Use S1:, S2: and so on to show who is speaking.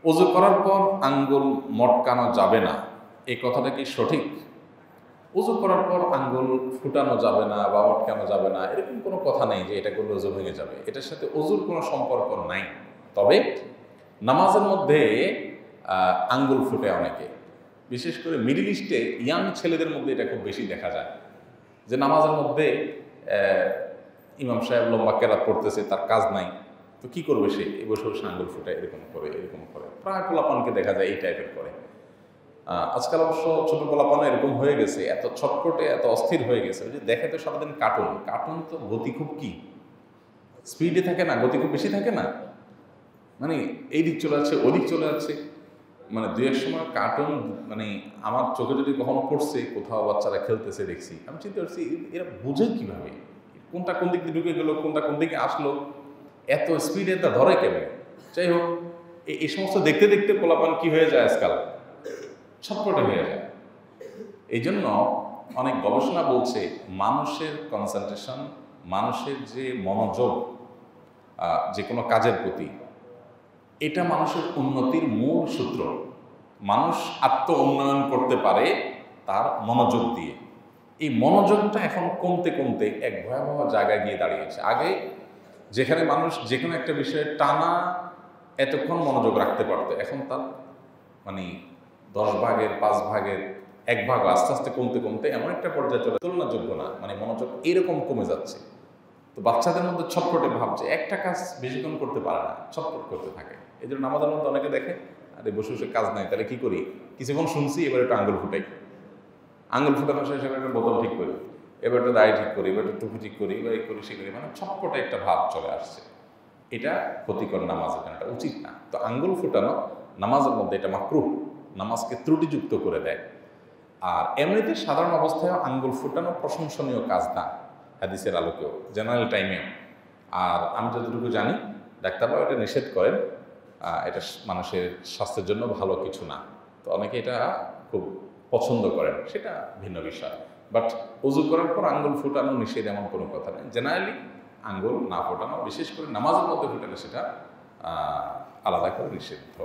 S1: ওযু করার পর আঙ্গুল মটকানো যাবে না, এই কথাটা কি সঠিক? ওযু করার পর আঙ্গুল ফুটানো যাবে না বা মটকানো যাবে না, এরকম কোনো কথা নেই যে এটা করলে ওযু ভেঙে যাবে। এটার সাথে ওযুর কোনো সম্পর্ক নাই। তবে নামাজের মধ্যে আঙ্গুল ফুটে অনেকে, বিশেষ করে মিডল ইস্টে ইয়াং ছেলেদের মধ্যে এটা খুব বেশি দেখা যায় যে নামাজের মধ্যে ইমাম সাহেব লম্বা কেরাত পড়তেছে, তার কাজ নাই, তো কি করবে সে? এ বসে বসে আঙ্গুল ফুটে এরকম করে প্রায় পোলাপানকে দেখা যায় এই টাইপের করে। আজকাল অবশ্য ছোট পোলাপানও এরকম হয়ে গেছে, এত ছটপটে এত অস্থির হয়ে গেছে যে দেখে তো সারাদিন কার্টুন তো গতি খুব কি স্পিডে থাকে না, গতি খুব বেশি থাকে না, মানে এই দিক চলে যাচ্ছে ওদিক চলে যাচ্ছে, মানে দুই এক সময় কার্টুন মানে আমার চোখে যদি কখনো পড়ছে কোথাও বাচ্চারা খেলতেছে দেখছি, আমি চিন্তা করছি এরা বুঝে কীভাবে, কোনটা কোন দিক দিয়ে ঢুকে গেলো, কোনটা কোন দিকে আসলো, এত স্পিডে তা ধরে কেমন। যাই হোক, এই সমস্ত দেখতে দেখতে পোলাপান কি হয়ে যায় আজকাল, ছটপটে হয়ে যায়। এই জন্য অনেক গবেষণা বলছে মানুষের কনসেন্ট্রেশন, মানুষের যে মনোযোগ যে কোনো কাজের প্রতি, এটা মানুষের উন্নতির মূল সূত্র। মানুষ আত্ম উন্নয়ন করতে পারে তার মনোযোগ দিয়ে। এই মনোযোগটা এখন কমতে কমতে এক ভয়াবহ জায়গায় গিয়ে দাঁড়িয়েছে। আগে যেখানে মানুষ যে কোনো একটা বিষয়ে টানা এতক্ষণ মনোযোগ রাখতে পারতো, এখন তার মানে 10 ভাগের 5 ভাগের 1 ভাগ আস্তে আস্তে কমতে কমতে এমন একটা পর্যায়ে চলে, তুলনাযোগ্য না, মানে মনোযোগ এরকম কমে যাচ্ছে। তো বাচ্চাদের মধ্যে ছটফটে ভাব যে একটা কাজ বেশিক্ষণ করতে পারে না, ছটফট করতে থাকে। এই জন্য আমাদের মধ্যে অনেকে দেখে আরে বসে বসে কাজ নাই, তাহলে কি করি, কিছুক্ষণ শুনছি এবার একটু আঙ্গুল ফুটাই, আঙ্গুল ফুটানোর শেষে একটা বোতল ঠিক করি, এবার একটা দাড়ি ঠিক করি, এবার একটা টুপি ঠিক করি, এবার এই করি সে করি, মানে ছটফটে একটা ভাব চলে আসছে। এটা ক্ষতিকর, নামাজ এটা উচিত না। তো আঙ্গুল ফুটানো নামাজের মধ্যে এটা মাকরুহ, নামাজকে ত্রুটিযুক্ত করে দেয়। আর এমনিতে সাধারণ অবস্থায় আঙ্গুল ফুটানো প্রশংসনীয় কাজ না হাদিসের আলোকেও, জেনারেল টাইমেও। আর আমি যতটুকু জানি ডাক্তাররাও এটা নিষেধ করেন, এটা মানুষের স্বাস্থ্যের জন্য ভালো কিছু না। তো অনেকে এটা খুব পছন্দ করেন, সেটা ভিন্ন বিষয়। বাট ওযু করার পর আঙ্গুল ফুটানো নিষেধ এমন কোনো কথা নেই। জেনারেলি আঙ্গুল না ফোটানো, বিশেষ করে নামাজের মধ্যে ফুটালে সেটা আলাদা করে নিষিদ্ধ।